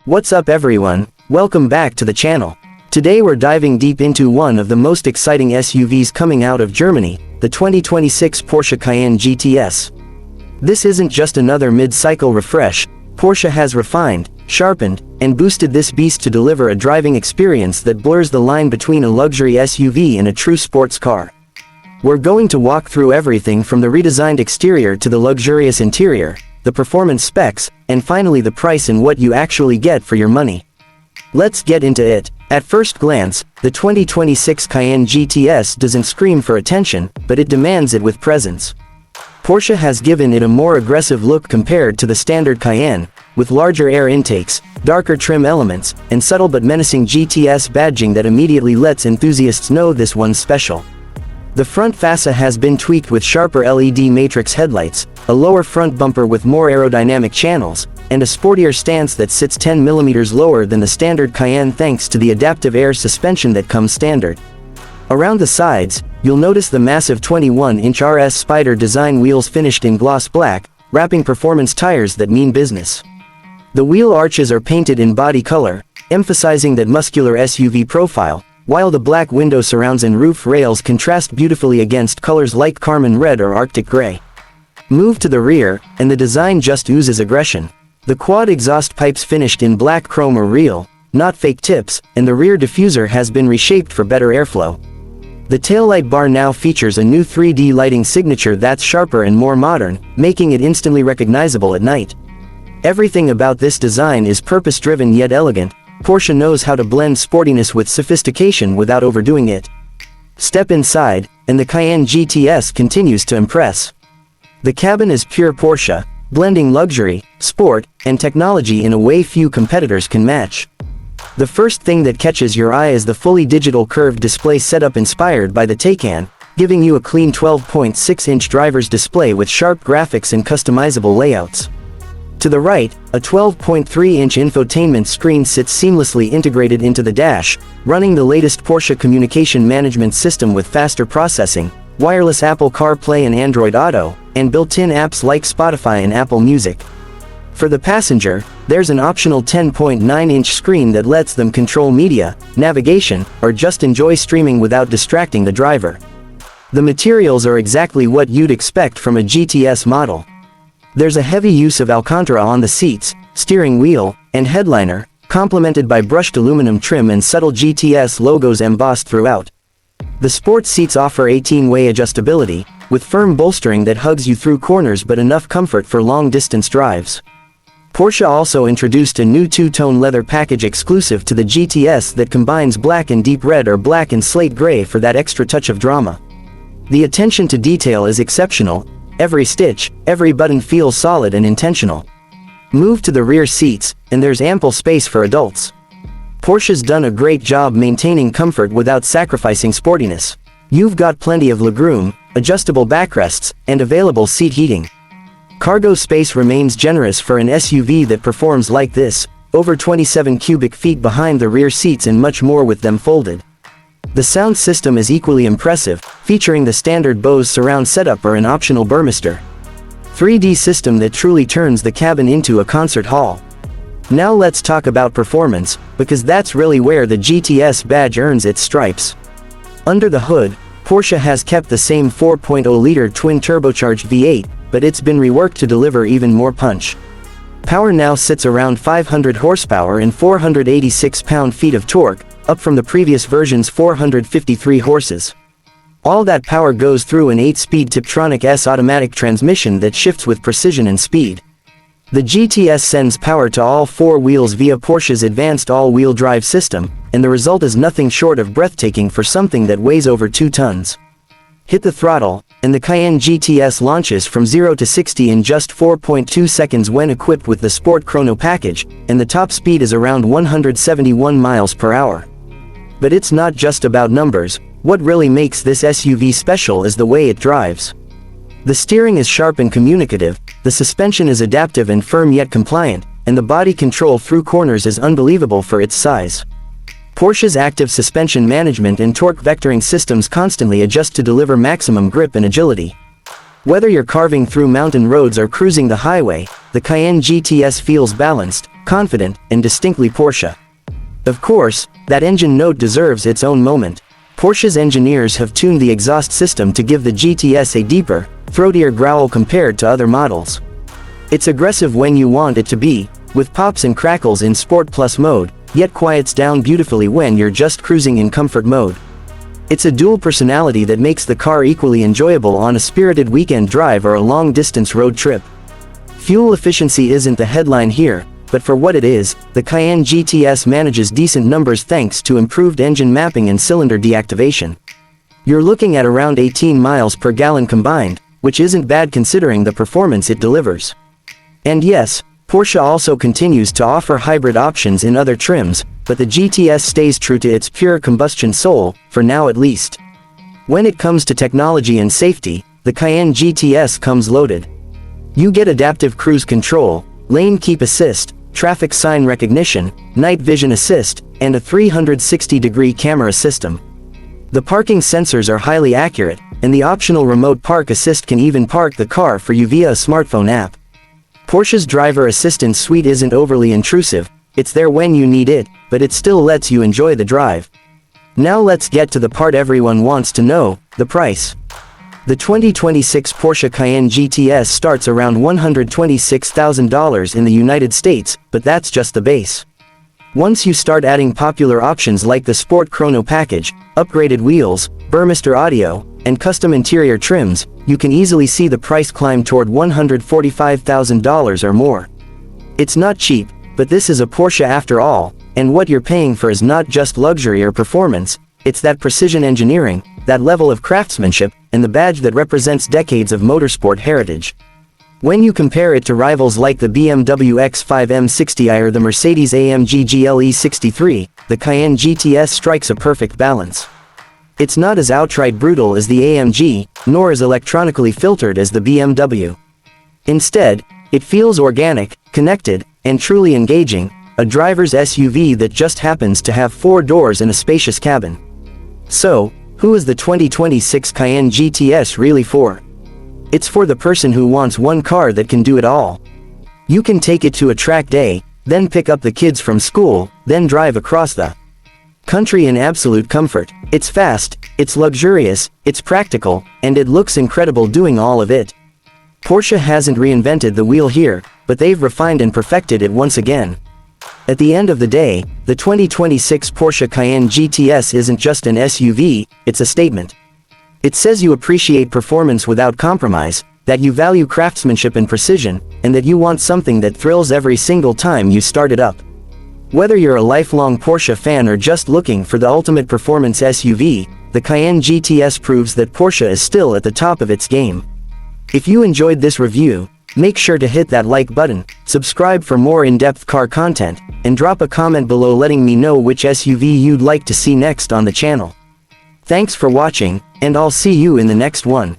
What's up everyone, welcome back to the channel. Today we're diving deep into one of the most exciting SUVs coming out of Germany, the 2026 Porsche Cayenne GTS. This isn't just another mid-cycle refresh. Porsche has refined, sharpened, and boosted this beast to deliver a driving experience that blurs the line between a luxury SUV and a true sports car. We're going to walk through everything from the redesigned exterior to the luxurious interior, the performance specs, and finally the price and what you actually get for your money. Let's get into it. At first glance, the 2026 Cayenne GTS doesn't scream for attention, but it demands it with presence. Porsche has given it a more aggressive look compared to the standard Cayenne, with larger air intakes, darker trim elements, and subtle but menacing GTS badging that immediately lets enthusiasts know this one's special. The front fascia has been tweaked with sharper LED matrix headlights, a lower front bumper with more aerodynamic channels, and a sportier stance that sits 10 mm lower than the standard Cayenne thanks to the adaptive air suspension that comes standard. Around the sides, you'll notice the massive 21-inch RS Spyder design wheels finished in gloss black, wrapping performance tires that mean business. The wheel arches are painted in body color, emphasizing that muscular SUV profile, while the black window surrounds and roof rails contrast beautifully against colors like Carmine Red or Arctic Gray. Move to the rear, and the design just oozes aggression. The quad exhaust pipes finished in black chrome are real, not fake tips, and the rear diffuser has been reshaped for better airflow. The taillight bar now features a new 3D lighting signature that's sharper and more modern, making it instantly recognizable at night. Everything about this design is purpose-driven yet elegant. Porsche knows how to blend sportiness with sophistication without overdoing it. Step inside, and the Cayenne GTS continues to impress. The cabin is pure Porsche, blending luxury, sport, and technology in a way few competitors can match. The first thing that catches your eye is the fully digital curved display setup inspired by the Taycan, giving you a clean 12.6-inch driver's display with sharp graphics and customizable layouts. To the right, a 12.3-inch infotainment screen sits seamlessly integrated into the dash, running the latest Porsche communication management system with faster processing, wireless Apple CarPlay and Android Auto, and built-in apps like Spotify and Apple Music. For the passenger, there's an optional 10.9-inch screen that lets them control media, navigation, or just enjoy streaming without distracting the driver. The materials are exactly what you'd expect from a GTS model. There's a heavy use of Alcantara on the seats, steering wheel, and headliner, complemented by brushed aluminum trim and subtle GTS logos embossed throughout. The sports seats offer 18-way adjustability, with firm bolstering that hugs you through corners but enough comfort for long-distance drives. Porsche also introduced a new two-tone leather package exclusive to the GTS that combines black and deep red or black and slate gray for that extra touch of drama. The attention to detail is exceptional. Every stitch, every button feels solid and intentional. Move to the rear seats, and there's ample space for adults. Porsche's done a great job maintaining comfort without sacrificing sportiness. You've got plenty of legroom, adjustable backrests, and available seat heating. Cargo space remains generous for an SUV that performs like this, over 27 cubic feet behind the rear seats and much more with them folded. The sound system is equally impressive, featuring the standard Bose surround setup or an optional Burmester 3D system that truly turns the cabin into a concert hall. Now let's talk about performance, because that's really where the GTS badge earns its stripes. Under the hood, Porsche has kept the same 4.0-liter twin-turbocharged V8, but it's been reworked to deliver even more punch. Power now sits around 500 horsepower and 486 pound-feet of torque, up from the previous version's 453 horses. All that power goes through an 8-speed Tiptronic S automatic transmission that shifts with precision and speed. The GTS sends power to all four wheels via Porsche's advanced all-wheel drive system, and the result is nothing short of breathtaking for something that weighs over 2 tons. Hit the throttle, and the Cayenne GTS launches from 0 to 60 in just 4.2 seconds when equipped with the Sport Chrono package, and the top speed is around 171 miles per hour. But it's not just about numbers. What really makes this SUV special is the way it drives. The steering is sharp and communicative, the suspension is adaptive and firm yet compliant, and the body control through corners is unbelievable for its size. Porsche's active suspension management and torque vectoring systems constantly adjust to deliver maximum grip and agility. Whether you're carving through mountain roads or cruising the highway, the Cayenne GTS feels balanced, confident, and distinctly Porsche. Of course, that engine note deserves its own moment. Porsche's engineers have tuned the exhaust system to give the GTS a deeper, throatier growl compared to other models. It's aggressive when you want it to be, with pops and crackles in Sport Plus mode, yet quiets down beautifully when you're just cruising in comfort mode. It's a dual personality that makes the car equally enjoyable on a spirited weekend drive or a long-distance road trip. Fuel efficiency isn't the headline here, but for what it is, the Cayenne GTS manages decent numbers thanks to improved engine mapping and cylinder deactivation. You're looking at around 18 miles per gallon combined, which isn't bad considering the performance it delivers. And yes, Porsche also continues to offer hybrid options in other trims, but the GTS stays true to its pure combustion soul, for now at least. When it comes to technology and safety, the Cayenne GTS comes loaded. You get adaptive cruise control, lane keep assist, traffic sign recognition, night vision assist, and a 360-degree camera system. The parking sensors are highly accurate, and the optional remote park assist can even park the car for you via a smartphone app. Porsche's driver assistance suite isn't overly intrusive, it's there when you need it, but it still lets you enjoy the drive. Now let's get to the part everyone wants to know, the price. The 2026 Porsche Cayenne GTS starts around $126,000 in the United States, but that's just the base. Once you start adding popular options like the Sport Chrono package, upgraded wheels, Burmester audio, and custom interior trims, you can easily see the price climb toward $145,000 or more. It's not cheap, but this is a Porsche after all, and what you're paying for is not just luxury or performance, it's that precision engineering, that level of craftsmanship, and the badge that represents decades of motorsport heritage. When you compare it to rivals like the BMW X5 M60i or the Mercedes-AMG GLE 63, the Cayenne GTS strikes a perfect balance. It's not as outright brutal as the AMG, nor as electronically filtered as the BMW. Instead, it feels organic, connected, and truly engaging, a driver's SUV that just happens to have 4 doors and a spacious cabin. So, who is the 2026 Cayenne GTS really for? It's for the person who wants one car that can do it all. You can take it to a track day, then pick up the kids from school, then drive across the country in absolute comfort. It's fast, it's luxurious, it's practical, and it looks incredible doing all of it. Porsche hasn't reinvented the wheel here, but they've refined and perfected it once again. At the end of the day, the 2026 Porsche Cayenne GTS isn't just an SUV, it's a statement. It says you appreciate performance without compromise, that you value craftsmanship and precision, and that you want something that thrills every single time you start it up. Whether you're a lifelong Porsche fan or just looking for the ultimate performance SUV, the Cayenne GTS proves that Porsche is still at the top of its game. If you enjoyed this review, make sure to hit that like button, subscribe for more in-depth car content, and drop a comment below letting me know which SUV you'd like to see next on the channel. Thanks for watching, and I'll see you in the next one.